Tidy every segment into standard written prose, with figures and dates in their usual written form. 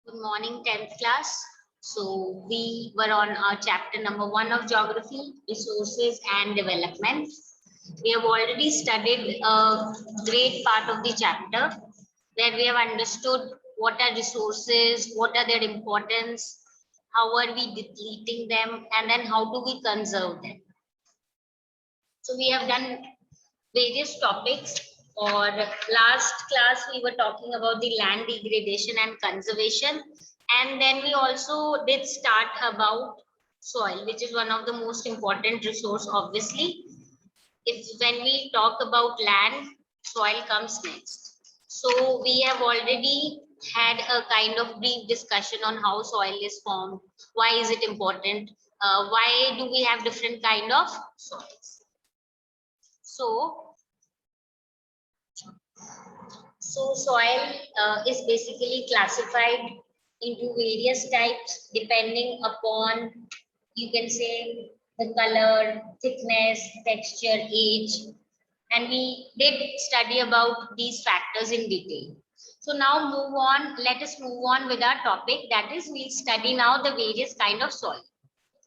Good morning, 10th class. So we were on our chapter number 1 of geography, resources and development. We have already studied a great part of the chapter where we have understood what are resources, what are their importance, how are we depleting them, and then how do we conserve them. So we have done various topics. Or last class we were talking about the land degradation and conservation, and then we also did start about soil, which is one of the most important resource. Obviously, if when we talk about land, soil comes next. So we have already had a kind of brief discussion on how soil is formed, why is it important, why do we have different kind of soils. So soil is basically classified into various types depending upon, you can say, the color, thickness, texture, age, and we did study about these factors in detail. So now let us move on with our topic, that is we'll study now the various kind of soil.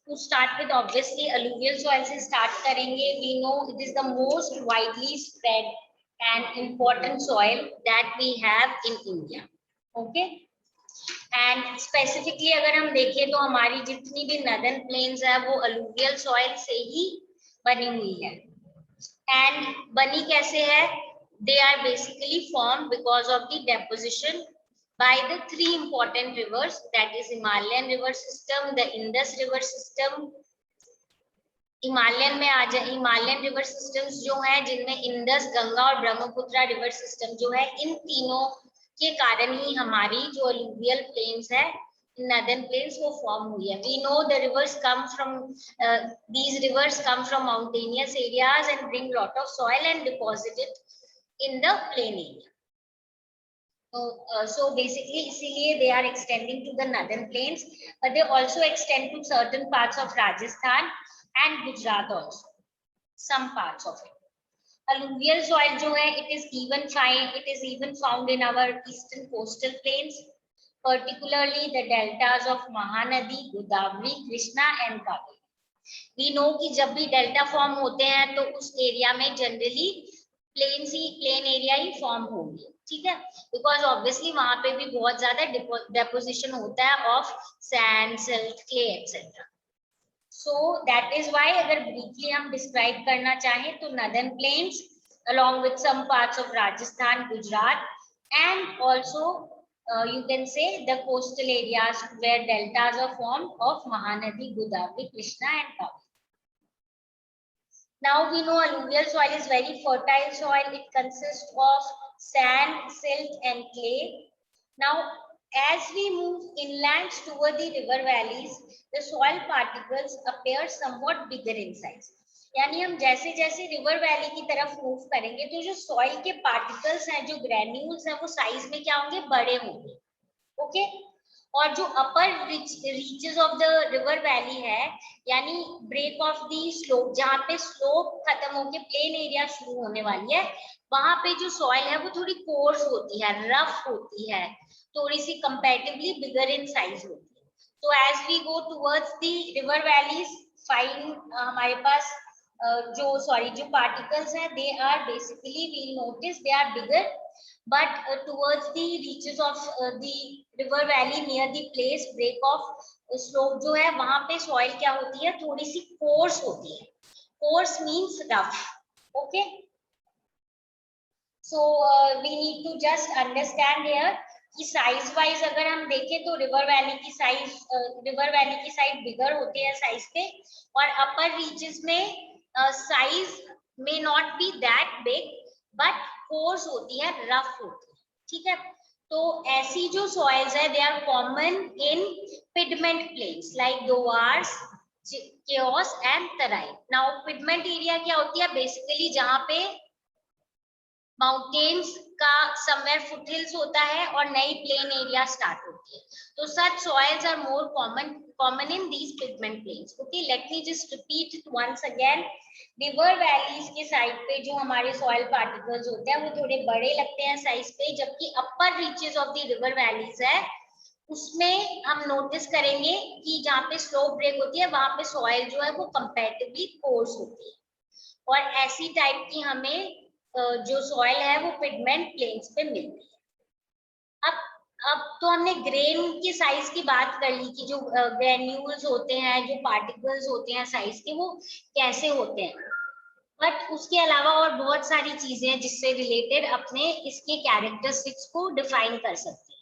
To start with, obviously alluvial soil से start करेंगे. We know it is the most widely spread and important soil that we have in India. Okay. And specifically अगर हम देखें तो हमारी जितनी भी northern plains है वो alluvial soil से ही बनी हुई है. And बनी कैसे है? They are basically formed because of the deposition by the three important rivers, that is Himalayan river system, the Indus river system. Himalayan में आ जाए, हिमालयन रिवर सिस्टम्स जो है जिनमें इंडस, गंगा और ब्रह्मपुत्र रिवर सिस्टम जो है, इन तीनों के कारण ही हमारी जो अलुवियल प्लेन्स है, northern plains वो फॉर्म हुई है. We know the rivers come from these rivers come from mountainous areas and bring lot of soil and deposit it in the plain area. So basically इसीलिए they are extending to the northern plains, but they also extend to certain parts of Rajasthan and Gujarat also, some parts of it. Alluvial soil जो है, it is even found in our eastern coastal plains, particularly the deltas of Mahanadi, Godavari, Krishna and Kaveri. We know कि जब भी delta form होते हैं तो उस area में जनरली प्लेन एरिया ही फॉर्म होगी, ठीक है, बिकॉज ऑब्वियसली वहां पे भी बहुत ज्यादा डेपोजिशन होता है of sand, silt, clay etcetera. So that is why अगर briefly हम describe करना चाहें तो northern plains along with some parts of Rajasthan, Gujarat, and also you can say the coastal areas where deltas are formed of Mahanadi, Godavari, Krishna and Kaveri. Now we know alluvial soil is very fertile soil. It consists of sand, silt and clay. Now as we move inland toward the river valleys, the soil particles appear somewhat bigger in size. यानी हम जैसे जैसे river valley की तरफ move करेंगे तो जो soil के पार्टिकल्स हैं, जो ग्रेन्यूल्स हैं, वो साइज में क्या होंगे? बड़े होंगे. ओके. और जो upper reaches of the river valley है, यानी ब्रेक ऑफ दी स्लोप, जहाँ पे स्लोप खत्म होके प्लेन एरिया शुरू होने वाली है, वहां पे जो सॉइल है वो थोड़ी कोर्स होती है, रफ होती है, थोड़ी सी कंपैरेटिवली बिगर इन साइज होती है. तो as we go towards the river valleys, fine हमारे पास जो पार्टिकल्स हैं, they are basically, we notice they are bigger, but towards the reaches of the river valley near the place break of slope जो है, वहां पे soil क्या होती है? थोड़ी सी coarse होती है. Coarse means rough. Okay. So we need to just understand here कि size wise अगर हम देखें तो river valley की साइड bigger होती है size पे, और upper reaches में size may not be that big but course होती है, रफ होती है, ठीक है. तो ऐसी जो सॉइल्स है, they are common in piedmont plains like Duars, केओस and Terai. Now piedmont area क्या होती है? बेसिकली जहां पे माउंटेन्स का समवेयर फुटहिल्स होता है और नई प्लेन एरिया स्टार्ट होती है. तो such soils are more common in these piedmont plains. Okay, let me just repeat it once again. River valleys के साइड पे जो हमारे सॉइल पार्टिकल्स होते हैं वो थोड़े बड़े लगते हैं साइज पे, जबकि upper reaches of the river valleys है उसमें हम नोटिस करेंगे कि जहाँ पे स्लोप ब्रेक होती है वहां पे सॉइल जो है वो कंपैरेटिवली कोर्स होती है, और ऐसी टाइप की हमें जो सॉइल है वो पिगमेंट प्लेन्स पे मिलती है। अब तो हमने ग्रेन की साइज की बात कर ली कि जो ग्रेन्यूल्स होते हैं, जो पार्टिकल्स होते हैं साइज के, वो कैसे होते हैं, बट उसके अलावा और बहुत सारी चीजें हैं जिससे रिलेटेड अपने इसके कैरेक्टरिस्टिक्स को डिफाइन कर सकते हैं।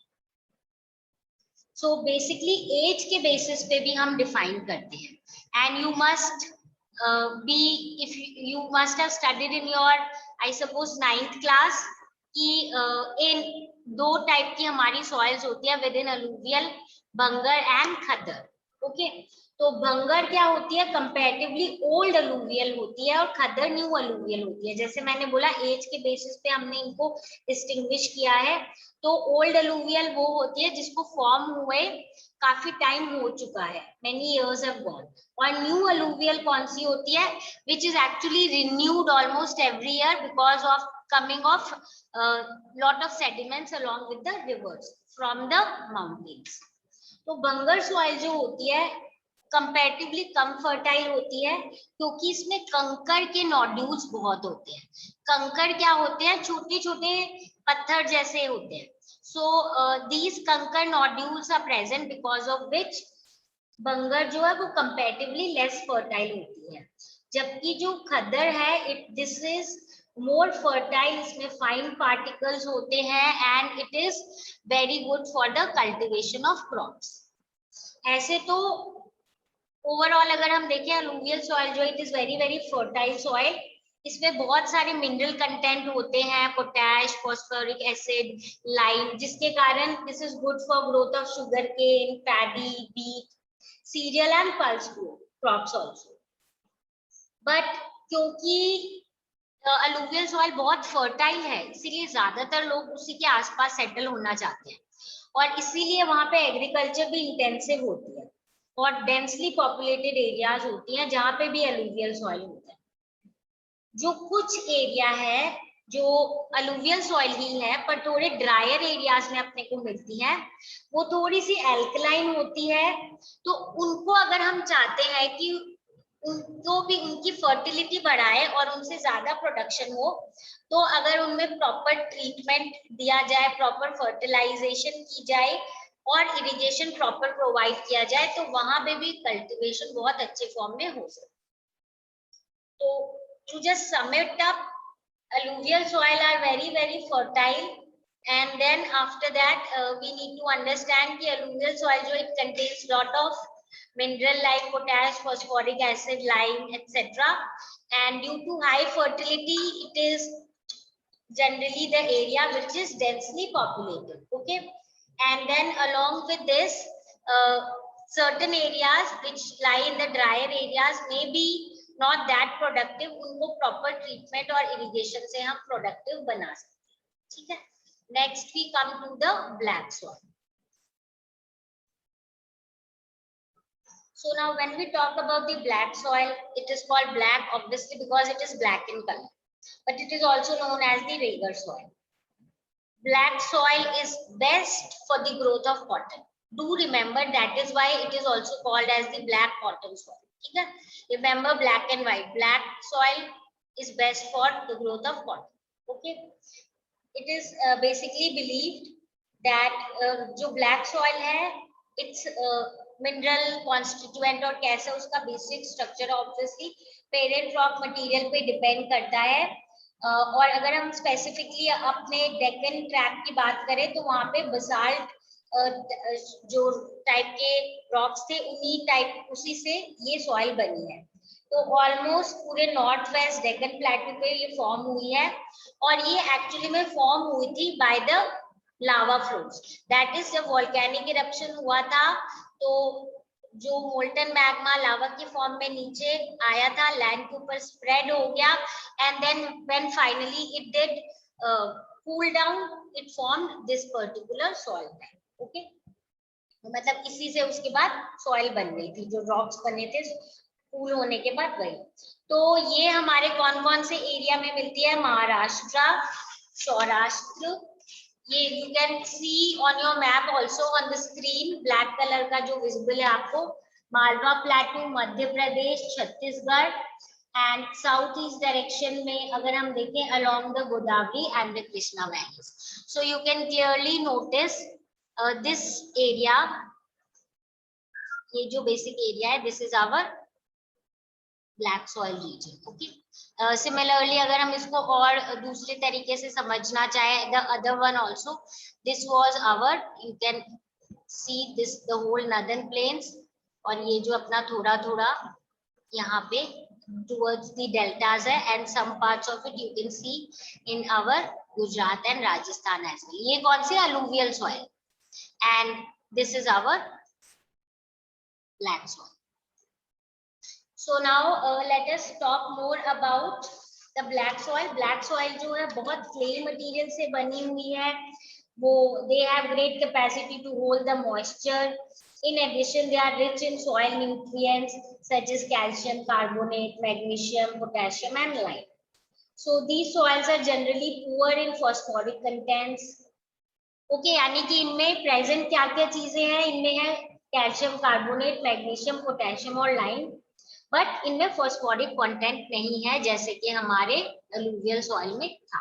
सो बेसिकली एज के बेसिस पे भी हम डिफाइन करते हैं, and you must be, if you must have studied in your, I suppose 9th class, कि इन दो टाइप की हमारी सॉइल्स होती है with in alluvial, Bangar and khaddar. Okay, तो बंगर क्या होती है, कंपैरेटिवली ओल्ड अलूवियल होती है, और खदर न्यू अलूवियल होती है। जैसे मैंने बोला एज के बेसिस पे हमने इनको डिस्टिंग्विश किया है। तो ओल्ड अलूवियल वो होती है जिसको फॉर्म हुए काफी टाइम हो चुका है, मेनी इयर्स हैव गॉन। और न्यू अलूवियल कौन सी होती है, which is actually renewed almost every year because of coming of lot of sediments along with the rivers from the mountains। तो बंगर सॉइल जो होती है कंपैरेटिवली कम फर्टाइल होती है, क्योंकि इसमें कंकर के नोड्यूल्स बहुत होते हैं। कंकर क्या होते हैं, छोटे छोटे पत्थर जैसे होते हैं। सो दीज कंकर nodules are present because of which bangar जो है वो कंपैरेटिवली लेस फर्टाइल होती है। जबकि जो खद्दर है, it this is more fertile, इसमें फाइन पार्टिकल्स होते हैं, and it is very good for the cultivation of crops. ऐसे तो ओवरऑल अगर हम देखें अलूवियल सॉइल जो it is very very fertile soil, इसमें बहुत सारे मिनरल कंटेंट होते हैं, पोटैश, फॉस्फोरिक एसिड, लाइम, जिसके कारण this is good for growth of sugarcane, paddy, beet, cereal and pulse crops also. But क्योंकि अलूवियल सॉइल बहुत फर्टाइल है, इसीलिए ज्यादातर लोग उसी के आसपास सेटल होना चाहते हैं, और इसीलिए वहां पे एग्रीकल्चर भी इंटेंसिव होती है, और डेंसली पॉपुलेटेड एरियाज होती हैं जहाँ पे भी अलूवियल सॉइल होता है। जो कुछ एरिया है जो अलूवियल सॉइल ही है पर थोड़े ड्रायर एरियाज में अपने को मिलती है, वो थोड़ी सी एल्कलाइन होती है। तो उनको अगर हम चाहते हैं कि उनको भी उनकी फर्टिलिटी बढ़ाए और उनसे ज्यादा प्रोडक्शन हो, तो अगर उनमें प्रॉपर ट्रीटमेंट दिया जाए, प्रॉपर फर्टिलाइजेशन की जाए और इरिगेशन प्रॉपर प्रोवाइड किया जाए, तो वहां पे भी कल्टीवेशन बहुत अच्छे फॉर्म में हो सकता है। तो to just sum it up, alluvial soil are very very fertile, and then after that we need to understand कि alluvial soil जो it contains lot of mineral like potash, phosphoric acid, lime, etc. And due to high fertility, it is generally the area which is densely populated. Okay, and then along with this, uh, certain areas which lie in the drier areas may be not that productive, उनको proper treatment और irrigation से हम productive बना सकते हैं। ठीक है, next we come to the black soil. So now when we talk about the black soil, it is called black obviously because it is black in color, but it is also known as the Rager soil. Black soil is best for the growth of cotton. Do remember that is why it is also called as the black cotton soil. Okay? Remember black and white. Black soil is best for the growth of cotton. Okay. It is basically believed that जो black soil है, its mineral constituent और कैसा उसका basic structure obviously parent rock material पे depend करता है। और अगर हम स्पेसिफिकली अपने डेक्कन ट्रैक की बात करें तो वहां पे बसाल्ट जो टाइप के रॉक्स थे उसी से ये सॉइल बनी है। तो ऑलमोस्ट पूरे नॉर्थ वेस्ट डेक्कन प्लेटू पे ये फॉर्म हुई है, और ये एक्चुअली में फॉर्म हुई थी by the lava flows. That is जब वोल्केनिक इरप्शन हुआ था, तो जो मोल्टन मैग्मा लावा के फॉर्म में नीचे आया था, लैंड के ऊपर स्प्रेड हो गया, and then when finally it did cool down, it formed this particular soil type. Okay, मतलब इसी से उसके बाद सॉइल बन गई थी, जो रॉक्स बने थे कूल होने के बाद वही। तो ये हमारे कौन कौन से एरिया में मिलती है, महाराष्ट्र, सौराष्ट्र, ये you can see on your map also on the screen, black color का जो visible है आपको, Malwa प्लेटू, Madhya Pradesh, Chhattisgarh and south east direction में अगर हम देखें along the Godavari and the Krishna valleys. So you can clearly notice this area, ये जो basic area है, this is our black soil region. Okay. Similarly, अगर हम इसको और दूसरे तरीके से समझना चाहें, the other one also, this was our, you can see this the whole northern plains, और ये जो अपना थोड़ा थोड़ा यहाँ पे towards the deltas है, and some parts of it you can see in our Gujarat and Rajasthan as well. ये कौन सी alluvial soil, and this is our black soil. So now let us talk more about the black soil. Black soil जो है बहुत clay material से बनी हुई है, वो they have great capacity to hold the moisture. In addition, they are rich in soil nutrients such as calcium carbonate, magnesium, potassium, and lime. So these soils are generally poor in phosphoric contents. Okay, यानी कि इनमें present क्या क्या चीजें हैं, इनमें है calcium carbonate, magnesium, potassium और lime. बट इनमें फॉस्फोरिक कंटेंट नहीं है जैसे कि हमारे अलूवियल सॉइल में था.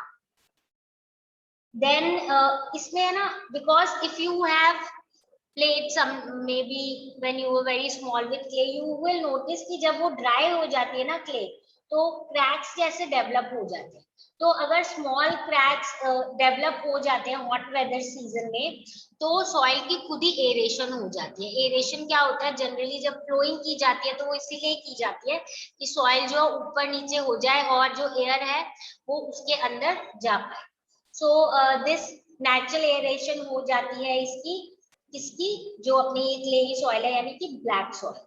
देन इसमें है ना, because if you have played some maybe when you were very small with clay, you will notice कि जब वो ड्राई हो जाती है ना क्ले, तो क्रैक्स जैसे डेवलप हो जाते हैं. तो अगर स्मॉल क्रैक्स डेवलप हो जाते हैं हॉट वेदर सीजन में, तो सॉइल की खुद ही एरेशन हो जाती है. एरेशन क्या होता है, जनरली जब फ्लोइंग की जाती है तो वो इसीलिए की जाती है कि सॉइल जो ऊपर नीचे हो जाए और जो एयर है वो उसके अंदर जा पाए. सो दिस नेचुरल एरेशन हो जाती है इसकी जो अपनी क्लेई सॉइल है यानी कि ब्लैक सॉइल.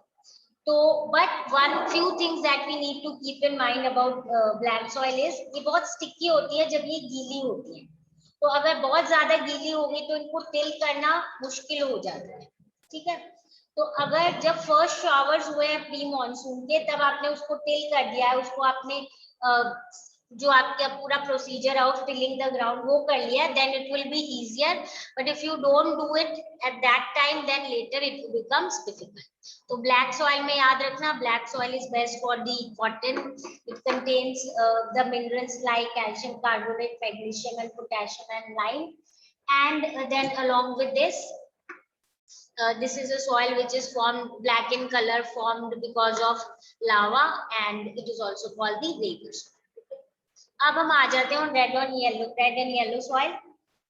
तो but one few things that we need to keep in mind about black soil is, ये बहुत स्टिकी होती है जब ये गीली होती है. तो अगर बहुत ज्यादा गीली होगी तो इनको टिल करना मुश्किल हो जाता है. ठीक है, तो अगर जब फर्स्ट शावर्स हुए हैं प्री मॉनसून के, तब आपने उसको टिल कर दिया है, उसको आपने जो आपका पूरा procedure of tilling the ground वो कर लिया, then it will be easier. But if you don't do it at that time, then later it becomes difficult. तो ब्लैक सॉइल में याद रखना, black soil is best for the cotton. It contains the minerals like calcium carbonate, magnesium and potassium and lime. And then along with this, this is a soil which is formed black in color, formed because of lava, and it is also called the Reger soil. अब हम आ जाते हैं red और yellow. Red and yellow soil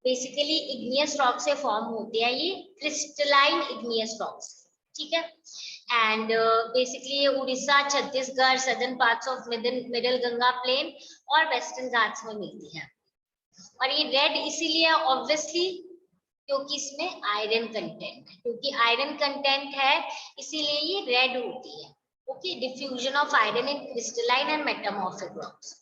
basically igneous rock से form होते हैं, ये crystalline igneous rocks. ठीक है, एंड बेसिकली ये Orissa, Chhattisgarh, southern parts of middle Ganga plain और वेस्टर्न घाट्स में मिलती है. और ये रेड इसीलिए ऑब्वियसली क्योंकि इसमें आयरन कंटेंट है, क्योंकि आयरन कंटेंट है इसीलिए ये रेड होती है. Okay, diffusion of iron in crystalline and metamorphic rocks.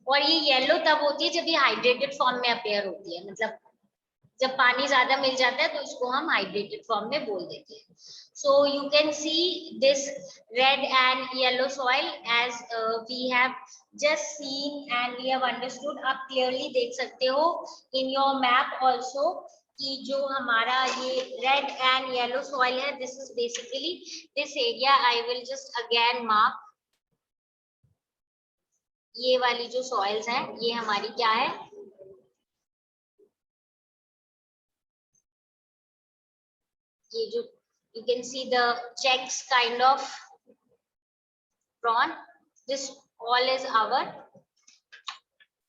और ये येलो तब होती है जब ये हाइड्रेटेड फॉर्म में अपेयर होती है, मतलब जब पानी ज्यादा मिल जाता है तो इसको हम हाइड्रेटेड फॉर्म में बोल देते हैं. So you can see this red and yellow soil as we have just seen and we have understood. आप क्लियरली देख सकते हो इन योर मैप ऑल्सो कि जो हमारा ये रेड एंड येलो सॉइल है, this is basically this area. I will just again mark. ये वाली जो सॉइल्स हैं ये हमारी क्या है, ये जो you can see the checks kind of drawn, this all is our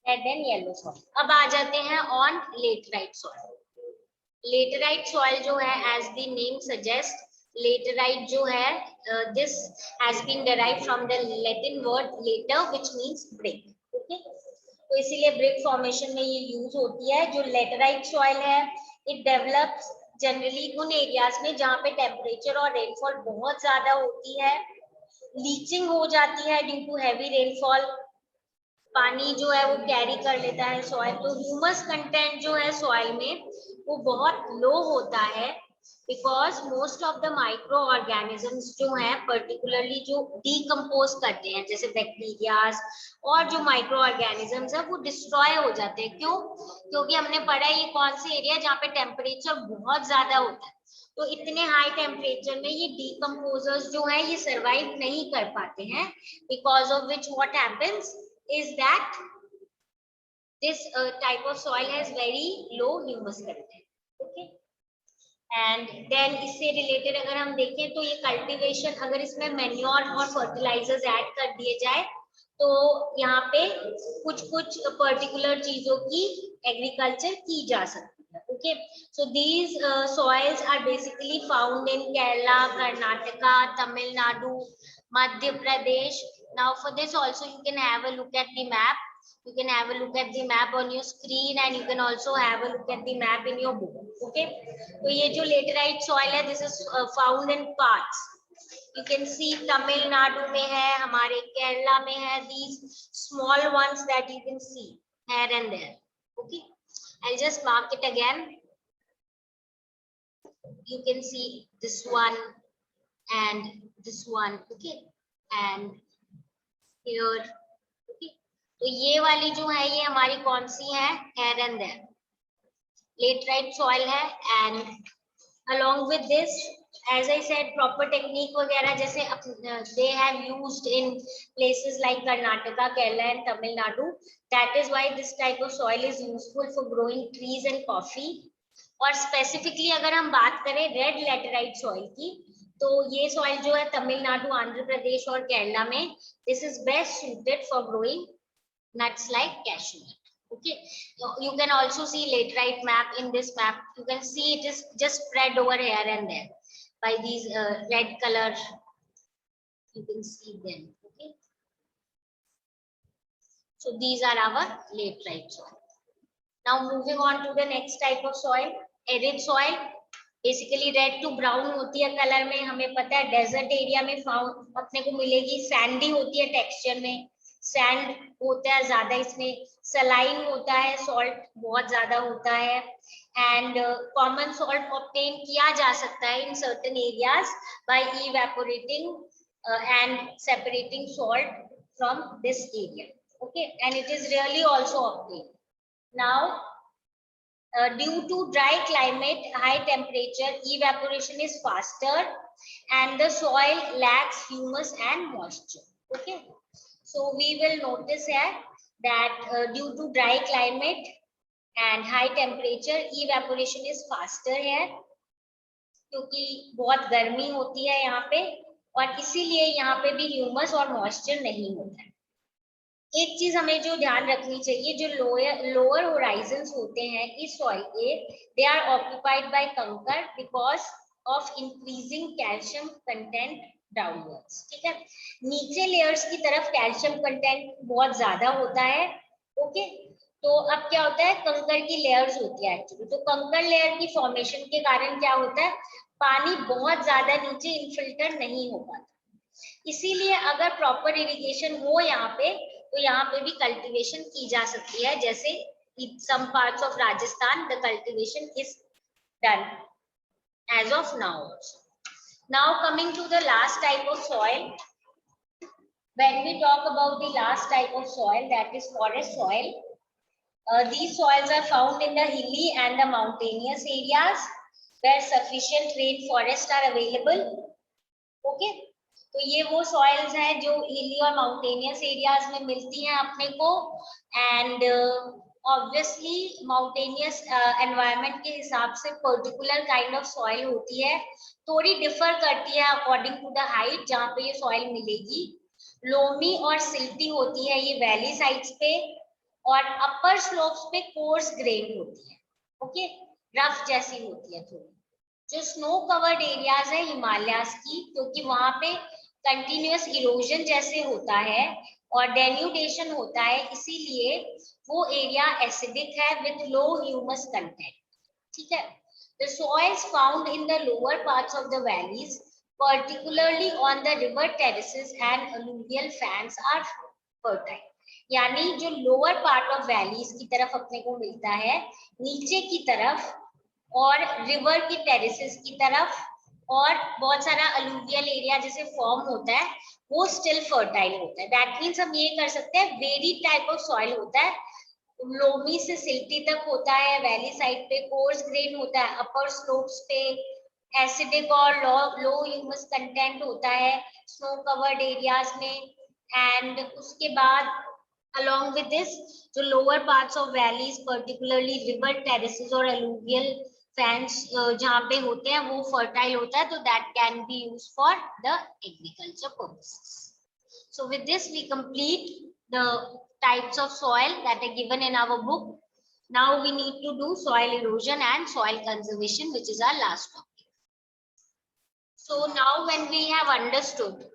red and yellow soil. अब आ जाते हैं on laterite soil. Laterite soil जो है as the name suggests, laterite जो है this has been derived from the Latin word later which means brick. Okay, तो इसीलिए brick formation में ये यूज होती है. जो laterite soil है it develops जनरली उन एरियाज में जहाँ पे टेम्परेचर और रेनफॉल बहुत ज्यादा होती है. लीचिंग हो जाती है ड्यू टू हैवी रेनफॉल, पानी जो है वो कैरी कर लेता है सॉइल. तो ह्यूमस कंटेंट जो है सॉइल में वो बहुत लो होता है because most of the micro organisms जो हैं पर्टिकुलरली जो डीकम्पोज करते हैं जैसे बैक्टीरियाज और जो माइक्रो ऑर्गेनिजम्स है वो डिस्ट्रॉय हो जाते हैं। क्यों? क्योंकि हमने पढ़ा है ये कौन सी एरिया जहाँ पे टेम्परेचर बहुत ज्यादा होता है, तो इतने हाई टेम्परेचर में ये डीकम्पोजर्स जो है ये सरवाइव नहीं कर पाते हैं, because of which what happens is that this type of soil has very low humus content. Okay, and then इससे रिलेटेड अगर हम देखें तो ये कल्टीवेशन अगर इसमें मैन्योर और फर्टिलाइजर्स ऐड कर दिए जाए तो यहाँ पे कुछ कुछ पर्टिकुलर चीजों की एग्रीकल्चर की जा सकती है। Okay, so these soils are basically found in Kerala, Karnataka, Tamil Nadu, Madhya Pradesh. Now for this also you can have a look at the map. You can have a look at the map on your screen and you can also have a look at the map in your book. Okay, तो ये जो laterite soil है this is found in parts. You can see Tamil Nadu में है, हमारे केरला में है, these small ones that you can see here and there. Okay, I'll just mark it again. You can see this one and this one. Okay, and here. तो ये वाली जो है ये हमारी कौन सी है? here and there laterite soil है। and along with this as I said proper technique वगैरह जैसे they have used in places like Karnataka, Kerala and Tamil Nadu. That is why this type of soil is useful for growing trees and coffee. और specifically अगर हम बात करें red laterite soil की तो ये soil जो है तमिलनाडु, आंध्र प्रदेश और केरला में this is best suited for growing nuts like cashew nut. Okay, so you can also see laterite map. In this map you can see it is just spread over here and there by these red color, you can see them. Okay, so these are our laterite soil. Now moving on to the next type of soil, arid soil. Basically red to brown होती है colour में, हमें पता है desert area में found अपने को मिलेगी, सैंडी होती है टेक्सचर में, सैंड होता है ज्यादा, इसमें सलाइन होता है, सॉल्ट बहुत ज्यादा होता है एंड कॉमन सॉल्ट ऑब्टेन किया जा सकता है in certain areas by evaporating and separating salt from this area. Okay, and it is really also obtain. Now due to dry climate, high temperature, evaporation is faster and the soil lacks humus and moisture. Okay, so we will notice here that due to dry climate and high temperature, evaporation is faster here क्योंकि बहुत गर्मी होती है यहाँ पे और इसीलिए यहाँ पे भी ह्यूमस और मॉइस्चर नहीं होता है. एक चीज हमें जो ध्यान रखनी चाहिए, जो लोअर होराइजन्स होते हैं इस सॉइल के, दे आर ऑक्यूपाइड बाय कंकर because of increasing calcium content downwards. ठीक है, नीचे लेयर्स की तरफ कैल्शियम कंटेंट बहुत ज्यादा होता है. ओके, तो अब क्या होता है, कंकर की लेयर्स होती है एक्चुअली, तो कंकर लेयर की फॉर्मेशन के कारण क्या होता है, पानी बहुत ज्यादा नीचे इनफिल्टर नहीं हो पाता. इसीलिए अगर प्रॉपर इरिगेशन हो यहाँ पे तो यहाँ पे भी कल्टीवेशन की जा सकती है, जैसे some parts of Rajasthan the cultivation is done as of now. Now coming to the last type of soil, when we talk about the last type of soil, that is forest soil. These soils are found in the hilly and the mountainous areas where sufficient rainforests are available. Okay, तो ये वो soils हैं जो हिली और mountainous areas में मिलती हैं अपने को एंड ऑब्वियसली माउंटेनियस एनवायरनमेंट के हिसाब से पर्टिकुलर काइंड ऑफ सॉइल होती है, थोड़ी डिफर करती है अकॉर्डिंग टू द हाइट जहाँ पे ये सॉइल मिलेगी. लोमी और सिल्टी होती है ये वैली साइड्स पे और अपर स्लोप्स पे कोर्स ग्रेन होती है. ओके, रफ जैसी होती है थोड़ी. जो स्नो कवर्ड एरियाज है हिमालयाज की, क्योंकि वहां पे कंटिन्यूअस इरोजन जैसे होता है और डेन्यूडेशन होता है, इसीलिए वो एरिया एसिडिक है विद लो ह्यूमस कंटेंट. ठीक है, the soils found in the lower parts of the valleys particularly on the river terraces and alluvial fans are fertile. यानी जो लोअर पार्ट ऑफ वैलीज की तरफ अपने को मिलता है, नीचे की तरफ और रिवर की टेरेसेस की तरफ, और बहुत सारा अलूवियल एरिया जैसे फॉर्म होता है वो स्टिल फर्टाइल होता है। दैट मीन्स हम ये कर सकते हैं वेरी टाइप ऑफ सॉइल होता है, लोमी से सिल्टी तक होता है, वैली साइड पे कोर्स ग्रेन होता है, अपर स्लोप्स पे एसिडिक और लो ह्यूमस कंटेंट होता है स्नो कवर्ड एरियाज में। एंड उसके बाद along with this जो lower parts of valleys particularly river terraces और alluvial fans जहाँ पे होते हैं वो fertile होता है, तो that can be used for the agriculture purposes. So with this we complete the types of soil that are given in our book. Now we need to do soil erosion and soil conservation, which is our last topic. So now when we have understood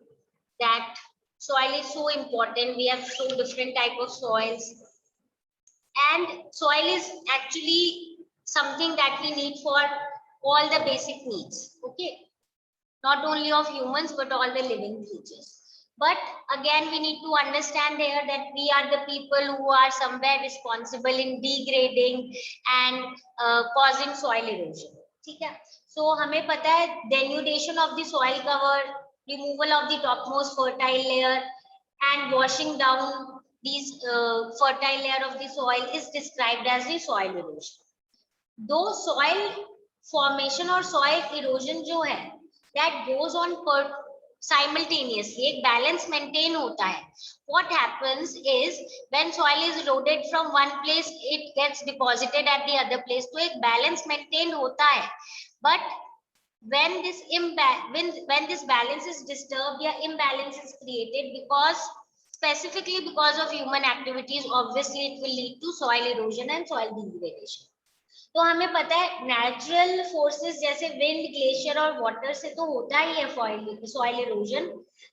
that soil is so important, we have so different type of soils, and soil is actually something that we need for all the basic needs, okay, not only of humans but all the living creatures. But again we need to understand here that we are the people who are somewhere responsible in degrading and causing soil erosion, ठीक है। So हमें पता है denudation of the soil cover, removal of the topmost fertile layer and washing down these fertile layer of the soil is described as the soil erosion. Though soil formation or soil erosion जो है that goes on per simultaneously, एक balance maintain होता है. What happens is when soil is eroded from one place, it gets deposited at the other place. तो एक balance maintain होता है. But when this balance is disturbed या imbalance is created because specifically because of human activities, obviously it will lead to soil erosion and soil degradation. तो हमें पता है natural forces जैसे विंड, ग्लेशियर और water से तो होता ही है soil erosion,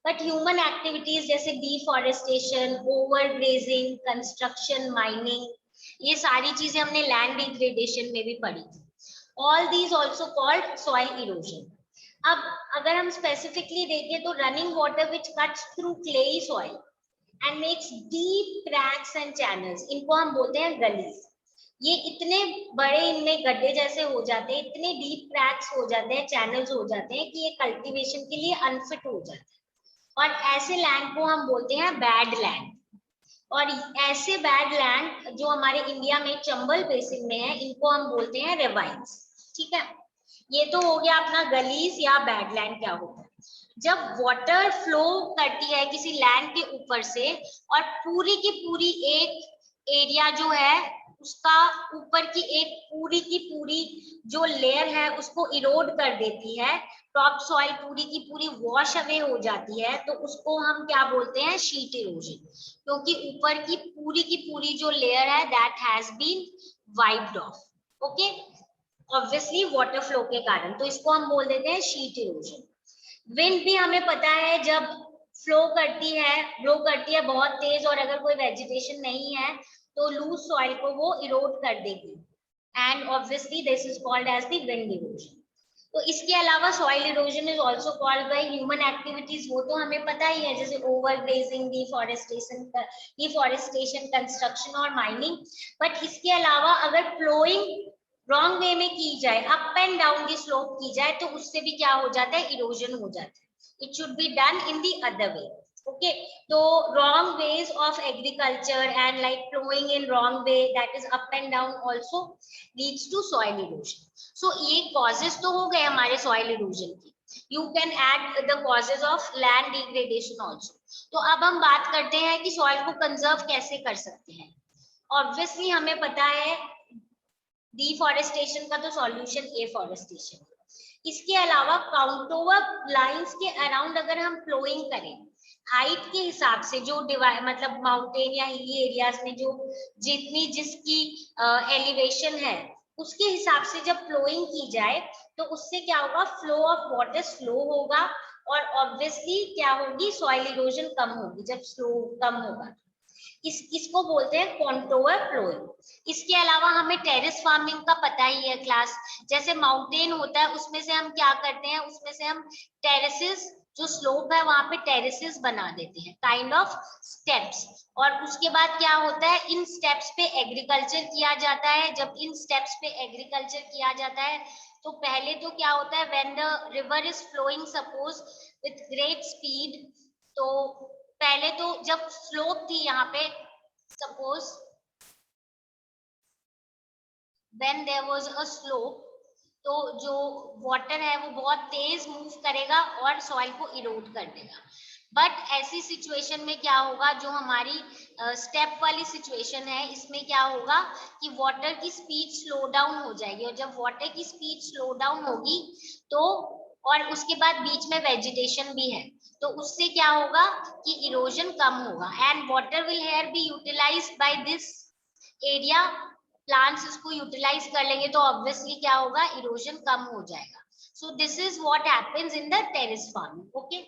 but human activities जैसे डिफॉरेस्टेशन, ओवरग्रेजिंग, कंस्ट्रक्शन, माइनिंग, ये सारी चीजें हमने लैंड डिग्रेडेशन में भी पढ़ी थी. All these also called soil erosion. अब अगर हम स्पेसिफिकली देखें तो running water which cuts through clayey soil and makes deep cracks and channels, इनको हम बोलते हैं गलीज. ये इतने बड़े इनमें गड्ढे जैसे हो जाते हैं, इतने डीप क्रैक्स हो जाते हैं, चैनल्स हो जाते हैं कि ये कल्टीवेशन के लिए अनफिट हो जाते हैं. और ऐसे लैंड को हम बोलते हैं बैड लैंड. और ऐसे बैड लैंड जो हमारे इंडिया में चंबल बेसिन में है, इनको हम बोलते हैं रेवाइन्स. ठीक है, ये तो हो गया अपना गलीज या बैड लैंड. क्या होता है जब वाटर फ्लो करती है किसी लैंड के ऊपर से और पूरी की पूरी एक एरिया जो है उसका ऊपर की एक पूरी की पूरी जो लेयर है उसको इरोड कर देती है, टॉप सॉइल पूरी की पूरी वॉश अवे हो जाती है, तो उसको हम क्या बोलते हैं, शीट इरोजन. क्योंकि ऊपर की पूरी जो लेयर है that has been wiped off, okay, obviously water flow के कारण, तो इसको हम बोल देते हैं शीट इरोजन. विंड भी हमें पता है जब फ्लो करती है, ब्लो करती है बहुत तेज, और अगर कोई वेजिटेशन नहीं है तो लूज सॉइल को वो इरोड कर देगी, and obviously this is called as the wind erosion. तो इसके अलावा soil erosion is also called by human activities, वो तो हमें पता ही है, जैसे ओवरग्रेजिंग, डिफॉरेस्टेशन, कंस्ट्रक्शन और माइनिंग. बट इसके अलावा अगर फ्लोइंग रॉन्ग वे में की जाए, up and down the slope की जाए, तो उससे भी क्या हो जाता है, इरोजन हो जाता है. It should be done in the other way. Okay, so wrong ways of agriculture and like flowing in wrong way, that is up and down, also leads to soil erosion. So ये causes तो हो गए हमारे soil erosion की. You can add the causes of land degradation also. तो अब हम बात करते हैं कि soil को conserve कैसे कर सकते हैं. Obviously हमें पता है deforestation का तो solution afforestation. इसके अलावा काउंटोवर लाइंस के अराउंड अगर हम फ्लोइंग करें हाइट के हिसाब से, जो मतलब माउंटेन या हिली एरियाज में जो जितनी जिसकी एलिवेशन है उसके हिसाब से जब फ्लोइंग की जाए तो उससे क्या होगा, फ्लो ऑफ वाटर स्लो होगा, और ऑब्वियसली क्या होगी, सॉइल इरोजन कम होगी जब स्लो कम होगा. इसको बोलते हैं कॉन्टोवर फ्लोइंग। इसके अलावा हमें टेरेस फार्मिंग का पता ही है क्लास, जैसे माउंटेन होता है उसमें से हम क्या करते हैं, उसमें से हम टेरेसेस, जो स्लोप है वहां पे टेरेसेस बना देते हैं, काइंड ऑफ स्टेप्स। और उसके बाद क्या होता है, इन स्टेप्स पे एग्रीकल्चर किया जाता है। जब इन स्टेप्स पे एग्रीकल्चर किया जाता है तो पहले तो क्या होता है, when the river is flowing suppose with great speed, तो पहले तो जब स्लोप थी यहाँ पे, suppose when there was a slope, तो जो वाटर है वो बहुत तेज मूव करेगा और सॉइल को इरोड कर देगा। बट ऐसी सिचुएशन में क्या होगा, जो हमारी स्टेप वाली सिचुएशन है, इसमें क्या होगा कि वाटर की स्पीड स्लो डाउन हो जाएगी, और जब वाटर की स्पीड स्लो डाउन होगी तो, और उसके बाद बीच में वेजिटेशन भी है, तो उससे क्या होगा कि इरोजन कम होगा, and water will here be utilised by this area. Plants इसको यूटिलाइज कर लेंगे तो ऑब्वियसली क्या होगा, इरोजन कम हो जाएगा। So this is what happens in the terrace farming. Okay,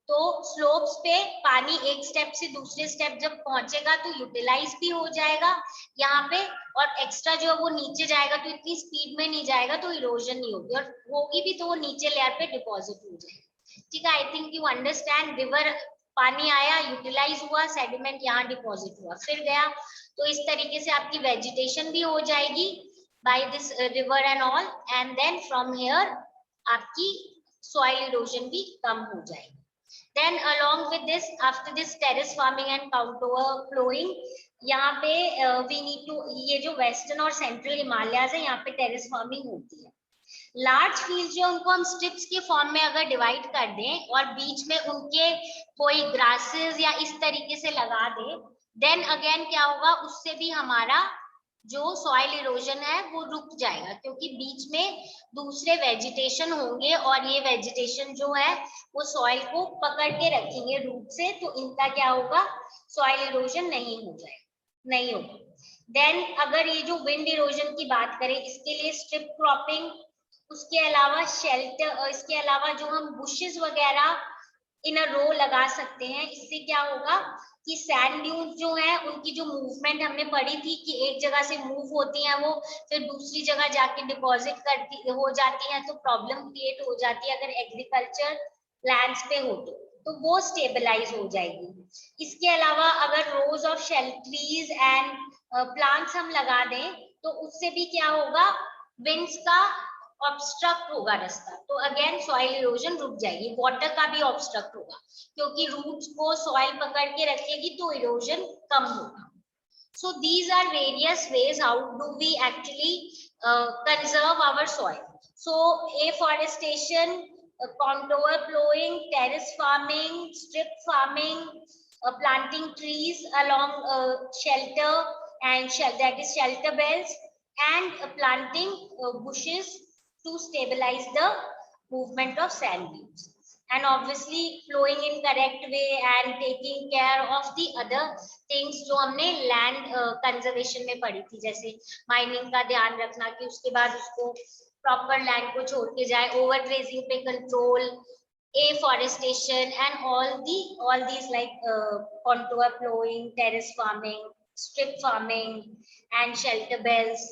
तो स्लोप्स पे पानी एक स्टेप से दूसरे स्टेप जब पहुंचेगा तो यूटिलाइज भी हो जाएगा यहाँ पे, और एक्स्ट्रा जो है वो नीचे जाएगा तो इतनी स्पीड में नहीं जाएगा, तो इरोजन नहीं होगी, और होगी भी तो वो नीचे लेयर पे डिपॉजिट हो जाएगी। ठीक है, I think you understand. River पानी आया, यूटिलाइज हुआ, सेडिमेंट यहाँ डिपॉजिट हुआ, फिर गया, तो इस तरीके से आपकी वेजिटेशन भी हो जाएगी by this river and all, and then from here आपकी सॉइल इरोजन भी कम हो जाएगी। Then along with this, after this terrace farming and contour flowing, यहाँ पे we need to, ये जो वेस्टर्न और सेंट्रल हिमालयाज है यहाँ पे टेरेस फार्मिंग होती है। लार्ज फील्ड जो उनको हम स्ट्रिप्स के फॉर्म में अगर डिवाइड कर दें और बीच में उनके कोई ग्रासेस या इस तरीके से लगा दें, देन अगेन क्या होगा, उससे भी हमारा जो सॉइल इरोजन है वो रुक जाएगा, क्योंकि बीच में दूसरे वेजिटेशन होंगे और ये वेजिटेशन जो है वो सॉइल को पकड़ के रखेंगे रूट से, तो इनका क्या होगा, सॉइल इरोजन नहीं हो जाएगा, नहीं होगा। देन अगर ये जो विंड इरोजन की बात करें, इसके लिए स्ट्रिप क्रॉपिंग, उसके अलावा शेल्टर, इसके अलावा जो हम बुशेस वगैरह इन अ रो लगा सकते हैं, इससे क्या होगा कि सैंड ड्यून्स जो है उनकी जो मूवमेंट हमने पढ़ी थी कि एक जगह से मूव होती हैं वो, फिर दूसरी जगह जाके डिपॉजिट करती हो जाती हैं, तो प्रॉब्लम क्रिएट हो जाती है अगर एग्रीकल्चर लैंड्स पे हो तो वो स्टेबलाइज हो जाएगी। इसके अलावा अगर रोज ऑफ ट्रीज एंड प्लांट्स हम लगा दें तो उससे भी क्या होगा, विंड्स का ऑब्स्ट्रक्ट होगा रास्ता, तो अगेन सॉइल इरोजन रुक जाएगी। वाटर का भी ऑब्स्ट्रक्ट होगा क्योंकि रूट्स को सॉइल पकड़ के रखेगी तो इरोजन कम होगा। So these are various ways how do we actually conserve our soil. So afforestation, contour plowing, terrace farming, strip farming, planting trees along shelter and that is shelter belts, and planting bushes to stabilize the movement of sand dunes, and obviously flowing in correct way and taking care of the other things जो हमने land conservation में पढ़ी थी, जैसे mining का ध्यान रखना कि उसके बाद उसको प्रॉपर लैंड को छोड़ के जाए, ओवर ग्रेजिंग पे control, afforestation and all these like contour plowing, terrace farming, strip farming and shelter belts,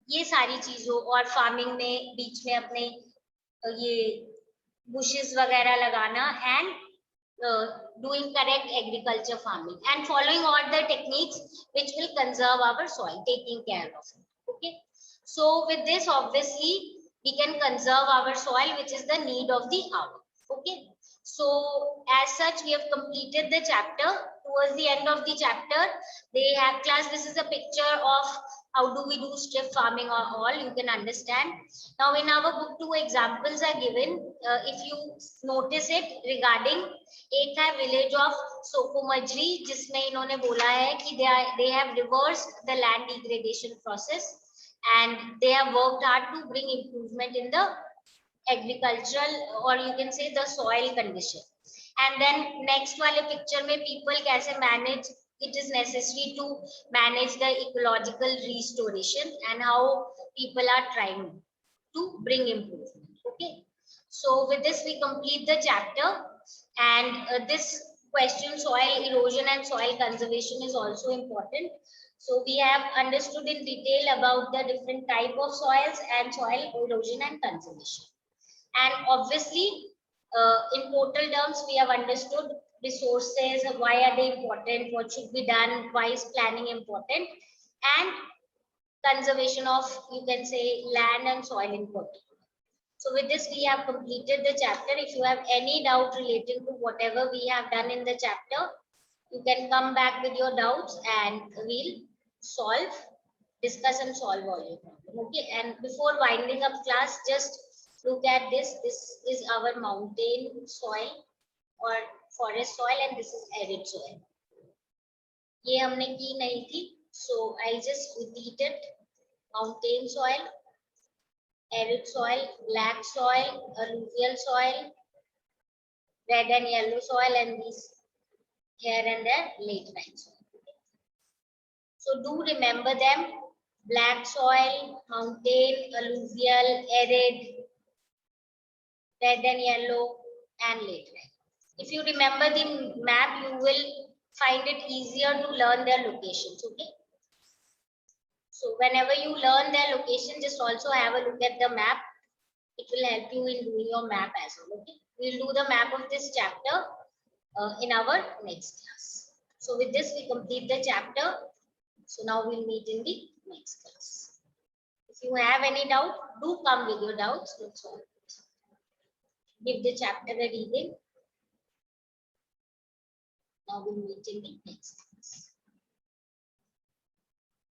ये सारी चीजों, और फार्मिंग में बीच में अपने ये bushes वगैरह लगाना, and doing correct agriculture farming and following all the techniques which will conserve our soil, taking care of it. Okay, so with this obviously we can conserve our soil, which is the need of the hour. Okay, so as such we have completed the chapter. Towards the end of the chapter they have class, this is a picture of how do we do strip farming or all, you can understand. Now in our book 2 examples are given, if you notice it regarding, एक है village of सोकोमजरी जिसमें इन्होंने बोला है कि they have reversed the land degradation process and they have worked hard to bring improvement in the agricultural, or you can say the soil condition. And then next वाले picture में people कैसे manage, it is necessary to manage the ecological restoration and how people are trying to bring improvement. Okay, so with this we complete the chapter, and this question soil erosion and soil conservation is also important. So we have understood in detail about the different type of soils and soil erosion and conservation. And obviously, in total terms, we have understood resources, why are they important, what should be done, why is planning important, and conservation of, you can say, land and soil in particular. So with this, we have completed the chapter. If you have any doubt relating to whatever we have done in the chapter, you can come back with your doubts and we'll solve, discuss and solve all your problem. Okay. And before winding up class, just look at this. This is our mountain soil or forest soil, and this is arid soil. ये हमने की नहीं थी. So I'll just repeat it. Mountain soil, arid soil, black soil, alluvial soil, red and yellow soil, and these here and there late rain soil. So do remember them: black soil, mountain, alluvial, arid, red and yellow, and late rain. If you remember the map, you will find it easier to learn their locations. Okay. So whenever you learn their location, just also have a look at the map. It will help you in doing your map as well. Okay. We'll do the map of this chapter in our next class. So with this, we complete the chapter. So now we'll meet in the next class. If you have any doubt, do come with your doubts. Let's solve it. Give the chapter a reading. Now we'll meet in the next class.